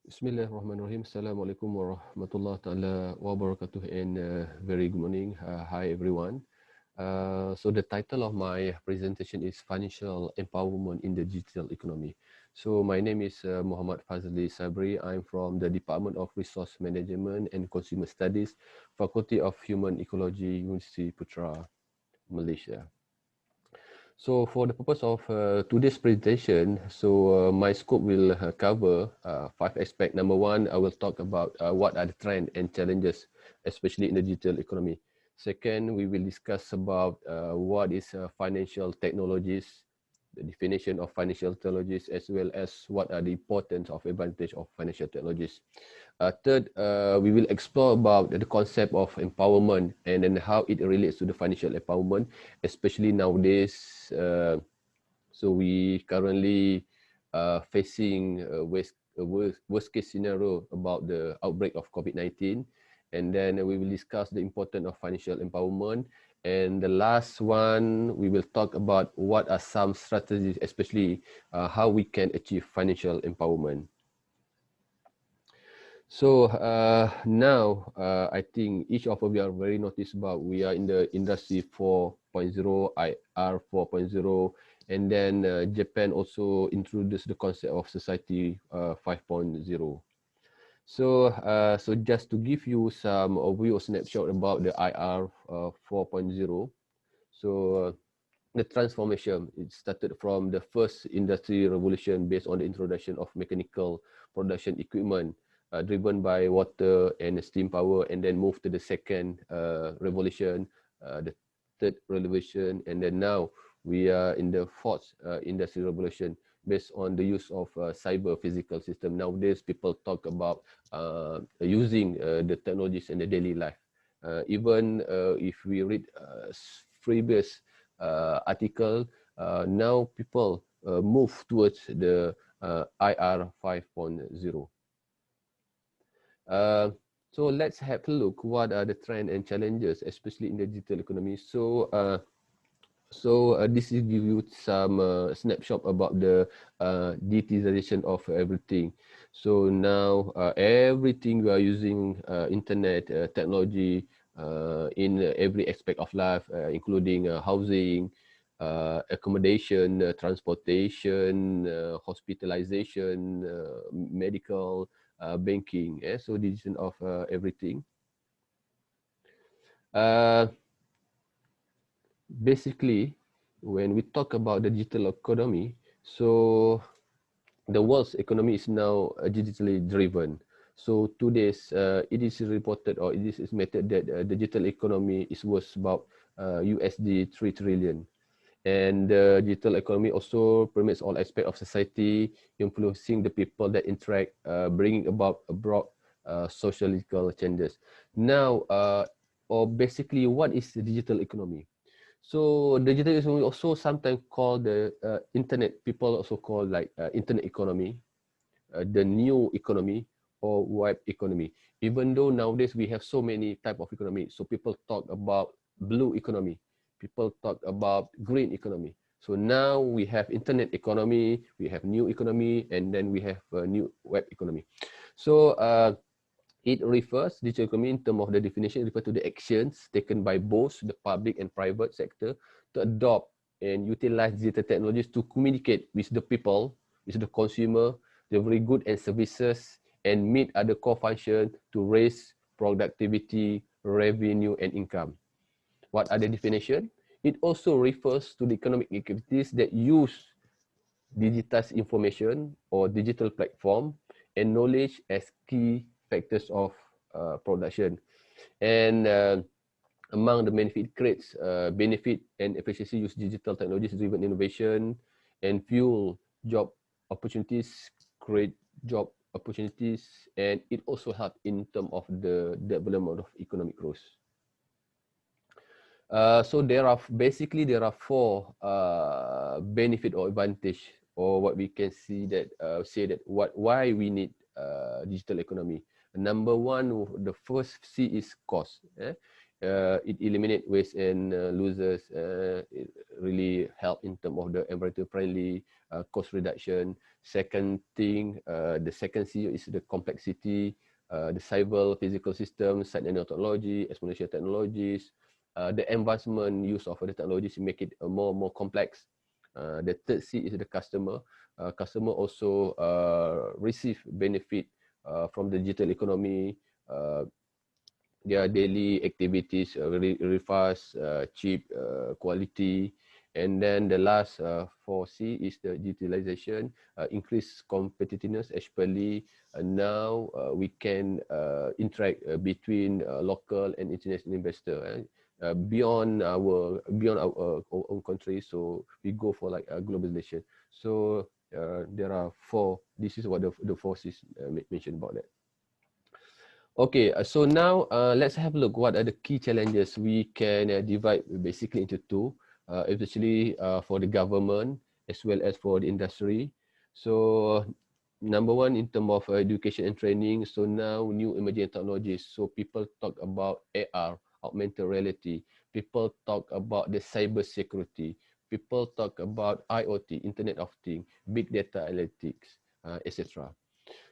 Bismillahirrahmanirrahim. Assalamualaikum warahmatullahi taala wabarakatuh and very good morning. Hi everyone. So the title of my presentation is Financial Empowerment in the Digital Economy. So my name is Mohamad Fazli Sabri. I'm from the Department of Resource Management and Consumer Studies, Faculty of Human Ecology, Universiti Putra Malaysia. So for the purpose of today's presentation, my scope will cover 5 aspects. Number one, I will talk about what are the trends and challenges, especially in the digital economy. Second, we will discuss about what is financial technologies, the definition of financial technologies, as well as what are the importance of advantage of financial technologies. Third, we will explore about the concept of empowerment and then how it relates to the financial empowerment, especially nowadays. So we currently facing a worst case scenario about the outbreak of COVID-19. And then we will discuss the importance of financial empowerment. And the last one, we will talk about what are some strategies, especially how we can achieve financial empowerment. So now I think each of you are very noticed about we are in the industry 4.0, IR 4.0, and then Japan also introduced the concept of society 5.0. So just to give you some overview or snapshot about the IR 4.0. So the transformation, it started from the first industry revolution based on the introduction of mechanical production equipment driven by water and steam power, and then moved to the second revolution, the third revolution, and then now we are in the fourth industry revolution based on the use of cyber physical system. Nowadays, people talk about using the technologies in the daily life. Even if we read previous article, now people move towards the IR 5.0. So let's have a look what are the trends and challenges, especially in the digital economy. This will give you some snapshot about the digitization of everything. So now everything we are using internet technology in every aspect of life, including housing, accommodation, transportation, hospitalization, medical, banking. So digitization of everything. Basically, when we talk about the digital economy, so the world's economy is now digitally driven. So today's it is reported, or it is estimated that the digital economy is worth about USD 3 trillion. And the digital economy also permits all aspects of society, influencing the people that interact, bringing about a broad sociological changes. Now, or basically, what is the digital economy? So digital economy also sometimes called the internet. People also call like internet economy, the new economy, or web economy. Even though nowadays we have so many type of economy, so people talk about blue economy, people talk about green economy. So now we have internet economy, we have new economy, and then we have new web economy. So it refers, digital economy in terms of the definition, refers to the actions taken by both the public and private sector to adopt and utilize digital technologies to communicate with the people, with the consumer, deliver goods and services, and meet other core functions to raise productivity, revenue, and income. What are the definition? It also refers to the economic activities that use digitized information or digital platform and knowledge as key factors of production. And among the benefit creates benefit and efficiency, use digital technologies driven innovation and fuel job opportunities, create job opportunities, and it also help in terms of the development of economic growth. So there are four benefit or advantage, or what we can see that say that why we need digital economy. Number one, the first C is cost. It eliminate waste and losers. It really help in terms of the environmental friendly, cost reduction. Second thing, the second C is the complexity, the civil physical systems, site and technology, exponential technologies, the advancement use of the technologies to make it more complex. The third C is the customer. Customer also receive benefit from the digital economy. Their daily activities very fast, cheap, quality. And then the last 4C is the digitalization, increase competitiveness, especially now we can interact between local and international investor beyond our own country. So we go for like a globalization. So there are four. This is what the forces mentioned about that. Okay, so now let's have a look what are the key challenges. We can divide basically into two, especially for the government as well as for the industry. So number one, in terms of education and training, so now new emerging technologies. So people talk about AR, augmented reality. People talk about the cyber security. People talk about IoT, Internet of Things, big data analytics, etc.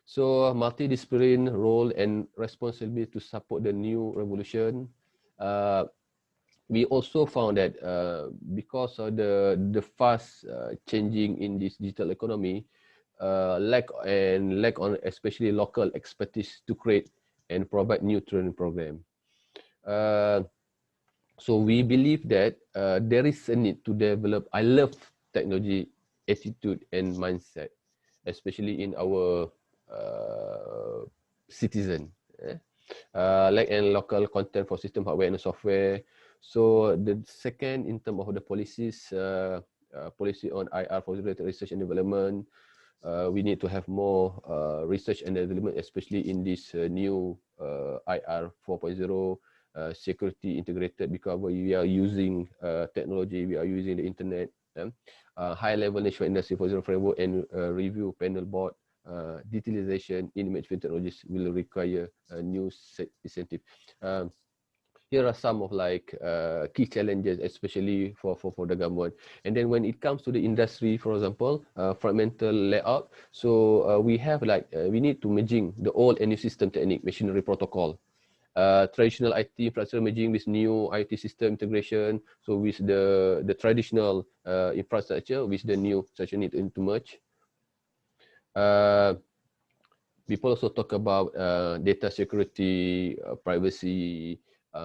So multidisciplinary role and responsibility to support the new revolution. We also found that because of the fast changing in this digital economy, lack on especially local expertise to create and provide new training program. So we believe that there is a need to develop I love technology attitude and mindset, especially in our citizen, like and local content for system hardware and software. So the second, in terms of the policies, policy on IR for research and development, we need to have more research and development, especially in this new IR 4.0 security integrated, because we are using technology, we are using the internet. High-level national industry 4.0 framework and review panel board. Digitalization in management technologies will require a new incentive. Here are some of like key challenges, especially for the government. And then when it comes to the industry, for example, fragmental layout. So we have like we need to merging the old and new system technique, machinery protocol. Traditional IT infrastructure merging with new IT system integration. So with the traditional infrastructure with the new structure need to merge. People also talk about data security, privacy,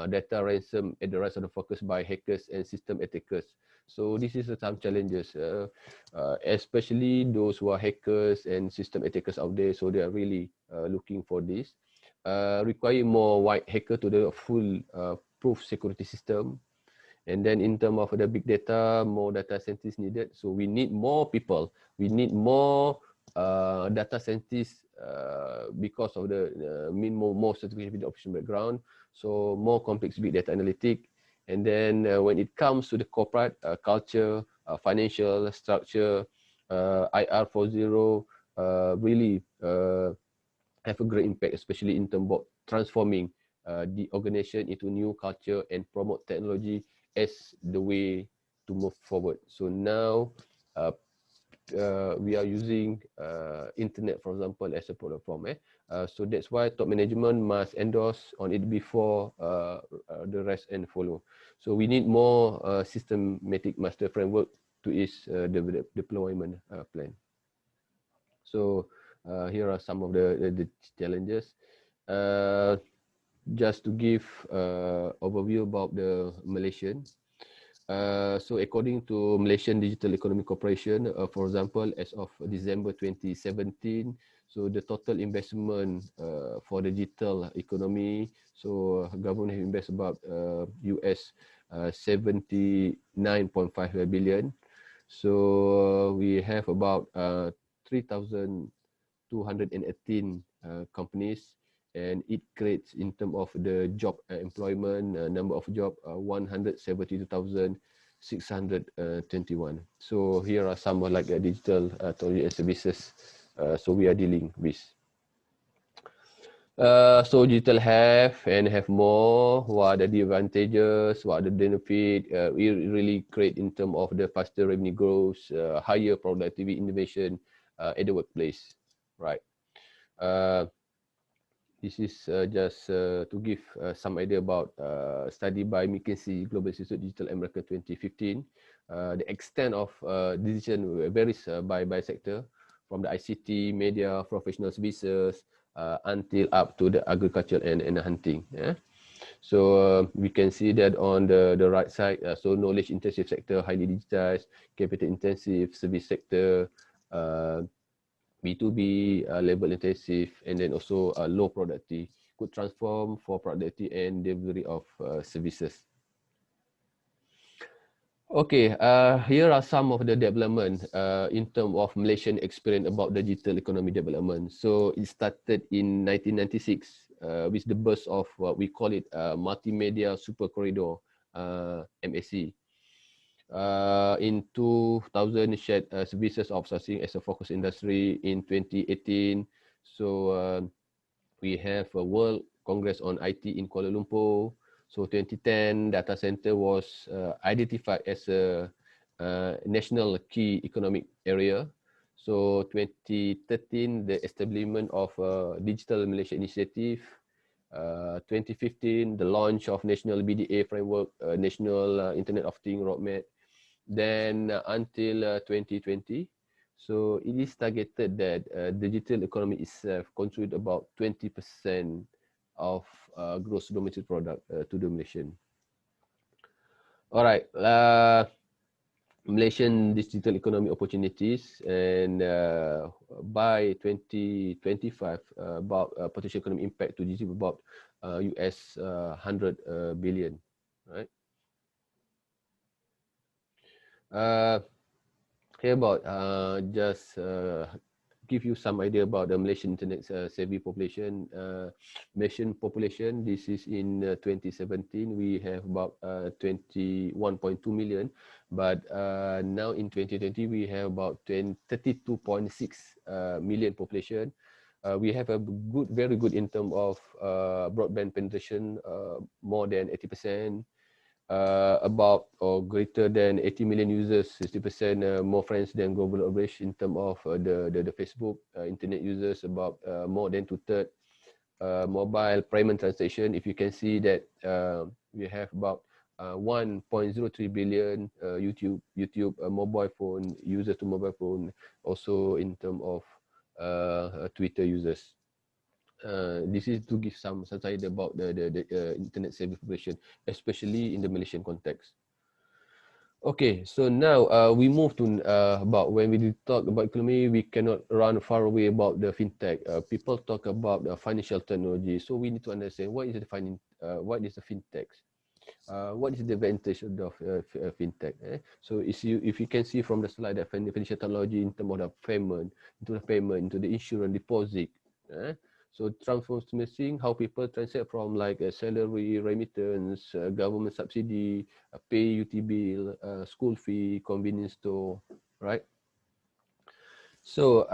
data ransom at the rise of the focus by hackers and system attackers. So this is some challenges, especially those who are hackers and system attackers out there. So they are really looking for this. Require more white hacker to the full proof security system. And then in terms of the big data, more data scientists needed. So we need more people. We need more data scientists because of the more certification with the operation background. So more complex big data analytic. And then when it comes to the corporate culture, financial structure, IR 4.0 really have a great impact, especially in terms of transforming the organization into new culture and promote technology as the way to move forward. So now we are using internet, for example, as a platform. So that's why top management must endorse on it before the rest and follow. So we need more systematic master framework to its deployment plan. So here are some of the challenges. Just to give overview about the Malaysian. So according to Malaysian Digital Economic Corporation, for example, as of December 2017, so the total investment for the digital economy, so government have invested about US 79.5 billion. So we have about 3,218 companies, and it creates in terms of the job employment number of job 172,621. So here are some like digital technology and services so we are dealing with. So digital have more. What are the advantages? What are the benefit? We really create in terms of the faster revenue growth, higher productivity, innovation at the workplace, right? Uh, this is just to give some idea about study by McKinsey Global Institute Digital America 2015. The extent of decision varies by sector, from the ICT, media, professional services, until up to the agriculture and hunting. Yeah? So we can see that on the right side, so knowledge intensive sector, highly digitized, capital intensive, service sector, uh, B2B, labor intensive, and then also low productivity could transform for productivity and delivery of services. Okay, here are some of the development in terms of Malaysian experience about digital economy development. So it started in 1996 with the burst of what we call it multimedia super corridor, MSC. In 2000, shared services outsourcing as a focus industry in 2018. So we have a World Congress on IT in Kuala Lumpur. So 2010, data center was identified as a national key economic area. So 2013, the establishment of Digital Malaysia Initiative. 2015, the launch of National BDA Framework, National Internet of Things Roadmap. Then until 2020, so it is targeted that digital economy itself contribute about 20% of gross domestic product to the Malaysian. All right, Malaysian digital economy opportunities, and by 2025, about potential economic impact to GDP about US 100 billion, right? Here about just give you some idea about the Malaysian internet savvy population. Malaysian population, this is in 2017, we have about 21.2 million, but now in 2020 we have about 32.6 million population. We have a good, very good in terms of broadband penetration, more than 80%. About or greater than 80 million users, 60% more friends than global average in terms of the Facebook. Internet users about more than 2/3. Mobile payment transaction, if you can see that we have about 1.03 billion YouTube mobile phone users to mobile phone, also in terms of Twitter users. This is to give some idea about the internet savvy population, especially in the Malaysian context. Okay, so now we move to about when we talk about economy, we cannot run far away about the fintech. People talk about financial technology, so we need to understand what is the what is the fintech. What is the advantage of fintech? So if you can see from the slide that financial technology in terms of the payment, into the insurance deposit. So transforming how people transact from like a salary, remittance, government subsidy, pay UT bill, school fee, convenience store, right? So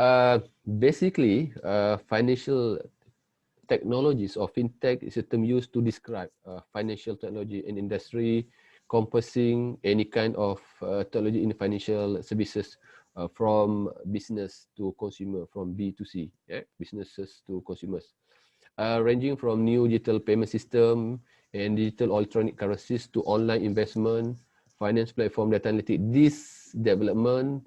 basically, financial technologies or fintech is a term used to describe financial technology in industry, encompassing any kind of technology in financial services from business to consumer, from B2C, businesses to consumers, ranging from new digital payment system and digital electronic currencies to online investment, finance platform, data analytics. This development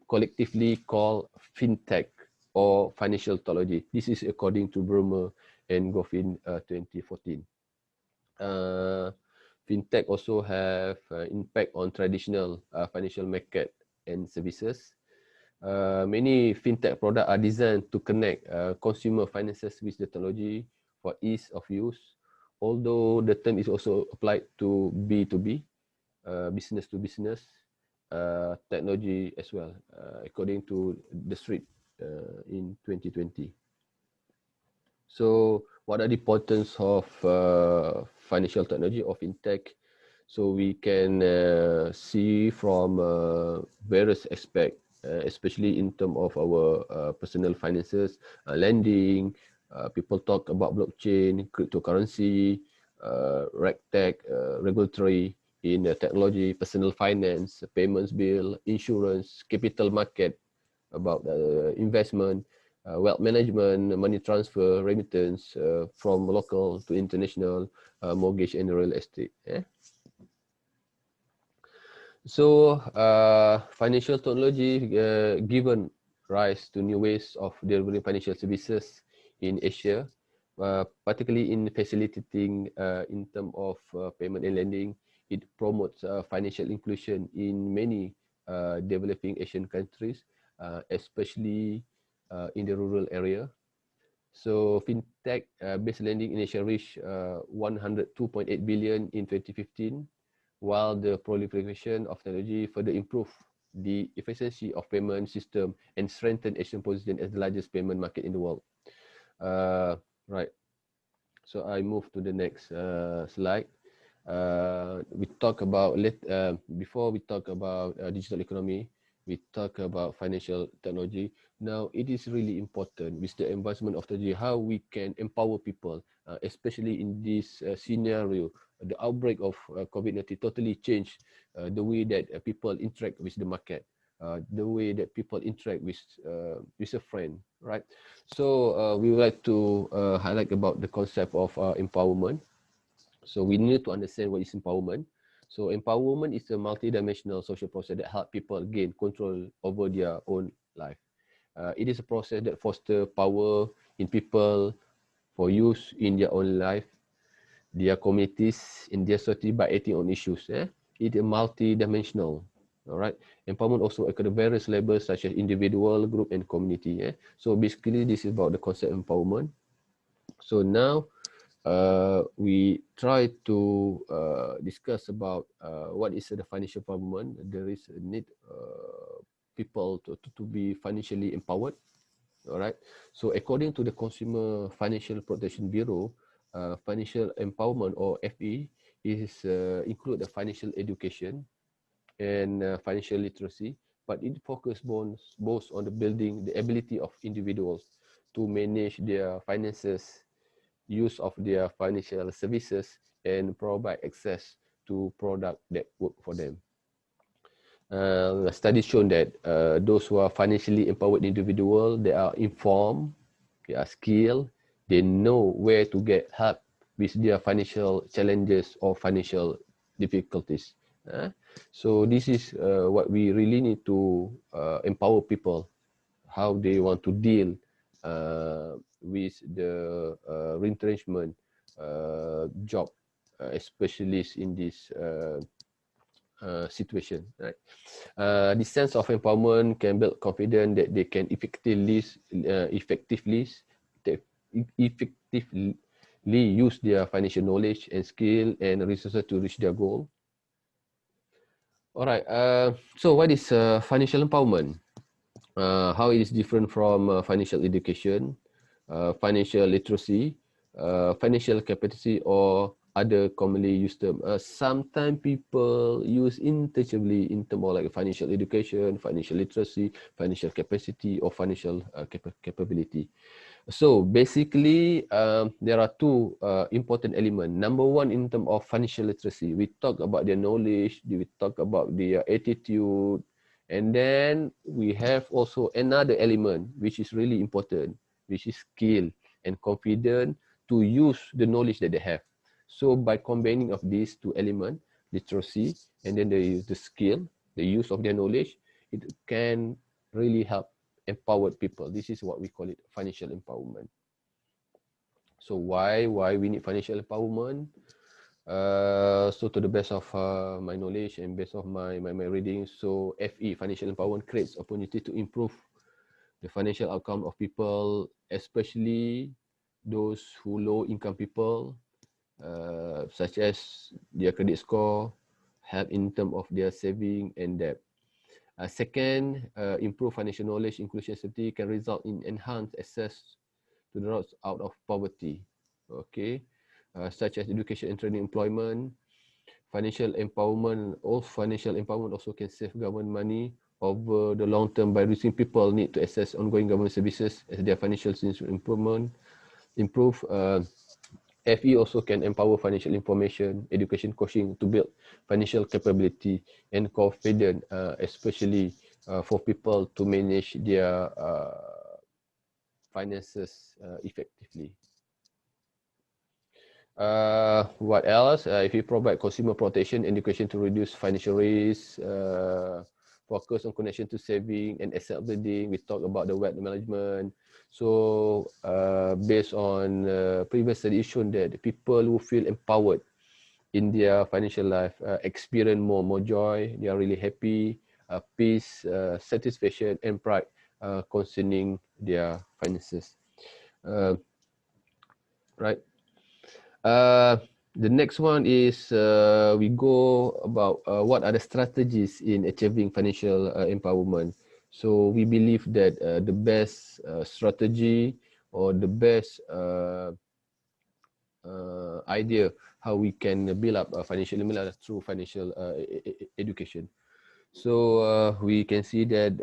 collectively called fintech or financial technology. This is according to Bremer and Goffin 2014. Fintech also have impact on traditional financial market and services. Many fintech products are designed to connect consumer finances with the technology for ease of use, although the term is also applied to B2B, business to business, technology as well, according to the street in 2020. So what are the importance of financial technology or fintech? So we can see from various aspects, especially in terms of our personal finances, lending, People talk about blockchain, cryptocurrency, regtech, regulatory in technology, personal finance, payments bill, insurance, capital market, about investment, wealth management, money transfer, remittance from local to international, mortgage and real estate. So financial technology given rise to new ways of delivering financial services in Asia, particularly in facilitating in terms of payment and lending. It promotes financial inclusion in many developing Asian countries, especially in the rural area. So fintech based lending in Asia reached 102.8 billion in 2015, while the proliferation of technology further improved the efficiency of payment system and strengthened Asian position as the largest payment market in the world. Right. So I move to the next slide. We talk about before we talk about digital economy, we talk about financial technology. Now it is really important with the advancement of technology how we can empower people, especially in this scenario. The outbreak of COVID-19 totally changed the way that people interact with the market, the way that people interact with a friend, right? So we would like to highlight about the concept of empowerment. So we need to understand what is empowerment. So empowerment is a multidimensional social process that helps people gain control over their own life. It is a process that fosters power in people for use in their own life, their communities, in their society by acting on issues. It is multidimensional. All right. Empowerment also occurs at various levels such as individual, group, and community. So basically, this is about the concept of empowerment. So now we try to discuss about what is the financial empowerment. There is a need people to be financially empowered. All right. So according to the Consumer Financial Protection Bureau, financial empowerment or FE is include the financial education and financial literacy, but it focuses both on the building the ability of individuals to manage their finances, use of their financial services, and provide access to products that work for them. Studies shown that those who are financially empowered individuals, they are informed, they are skilled, they know where to get help with their financial challenges or financial difficulties. So this is what we really need to empower people, how they want to deal with the retrenchment job, especially in this situation, right? The sense of empowerment can build confidence that they can effectively use their financial knowledge and skill and resources to reach their goal. All right. So what is financial empowerment? How it is different from financial education, financial literacy, financial capacity, or other commonly used terms. Sometimes people use interchangeably in terms of like financial education, financial literacy, financial capacity, or financial capability. So basically, there are two important elements. Number one, in terms of financial literacy, we talk about their knowledge, we talk about their attitude, and then we have also another element which is really important, which is skill and confidence to use the knowledge that they have. So by combining of these two elements, literacy and then the skill, the use of their knowledge, it can really help empower people. This is what we call it financial empowerment. So why we need financial empowerment? So to the best of my knowledge and based on my reading, so FE, financial empowerment, creates opportunity to improve the financial outcome of people, especially those who low income people, such as their credit score, help in terms of their saving and debt. Second, improve financial knowledge, inclusion, safety can result in enhanced access to the routes out of poverty. Okay, such as education and training, employment, financial empowerment. Financial empowerment also can save government money over the long term by reducing people need to access ongoing government services as their financial improvement. improve. FE also can empower financial information, education coaching to build financial capability and confidence, especially for people to manage their finances effectively. What else? If we provide consumer protection, education to reduce financial risk, focus on connection to saving and asset building. We talk about the wealth management. So based on previous studies shown that people who feel empowered in their financial life experience more joy. They are really happy, peace, satisfaction, and pride concerning their finances. Right. The next one is we go about what are the strategies in achieving financial empowerment. So we believe that the best strategy or the best idea how we can build up financial literacy through financial education. So we can see that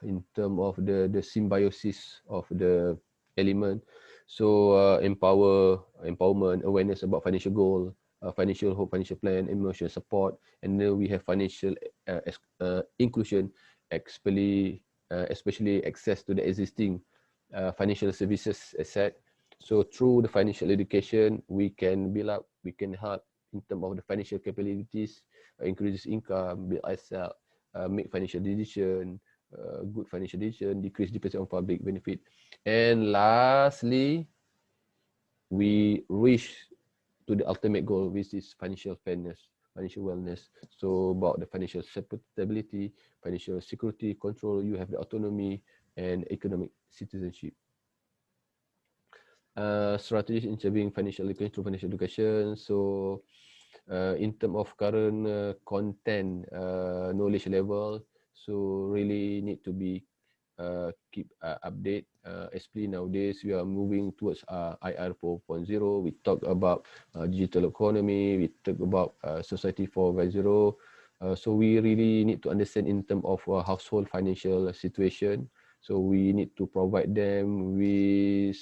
in terms of the symbiosis of the element. So empowerment, awareness about financial goal, financial hope, financial plan, emotional support, and then we have financial inclusion, especially access to the existing financial services asset. So through the financial education, we can build up, we can help in terms of the financial capabilities, increase income, build asset, make financial decision, good financial decision, decrease dependence on public benefit. And lastly, we reach to the ultimate goal, which is financial fairness, financial wellness. So about the financial stability, financial security, control, you have the autonomy and economic citizenship. Strategies in achieving financial education through financial education. So in terms of current content knowledge level, so really need to be keep update, especially nowadays we are moving towards IR 4.0. We talk about digital economy, we talk about society 4.0. So we really need to understand in terms of household financial situation. So we need to provide them with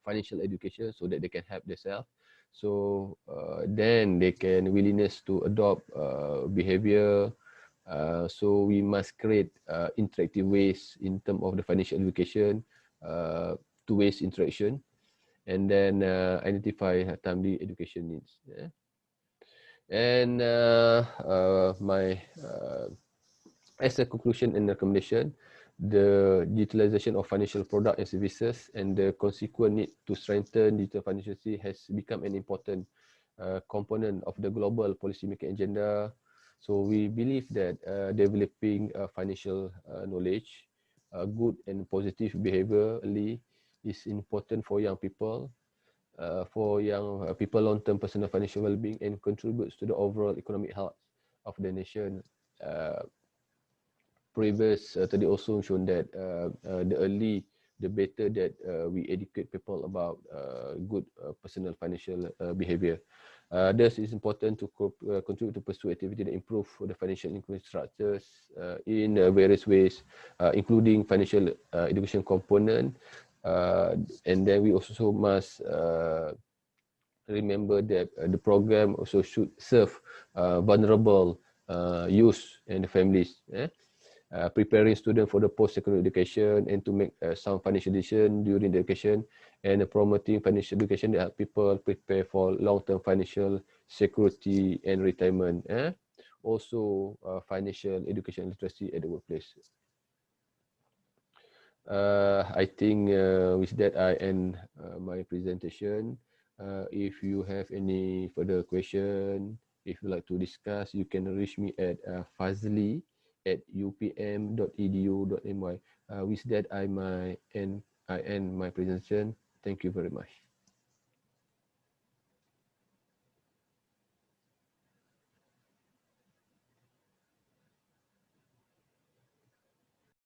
financial education so that they can help themselves. So then they can willingness to adopt behavior. So we must create interactive ways in terms of the financial education, two-ways interaction, and then identify timely education needs. Yeah? And my as a conclusion and recommendation, the digitalization of financial products and services and the consequent need to strengthen digital financial literacy has become an important component of the global policymaking agenda. So we believe that developing financial knowledge, good and positive behaviorally is important for young people, long-term personal financial well-being, and contributes to the overall economic health of the nation. Previous study also shown that the early, the better that we educate people about good personal financial behavior. Thus, it's important to contribute to pursue activity that improve the financial income structures in various ways, including financial education component. And then we also must remember that the program also should serve vulnerable youth and families. Preparing students for the post-secondary education and to make some financial decision during the education, and promoting financial education that help people prepare for long-term financial security and retirement. Also, financial education literacy at the workplace. I think with that I end my presentation. If you have any further question, if you like to discuss, you can reach me at fazli@upm.edu.my. With that, I end my presentation. Thank you very much.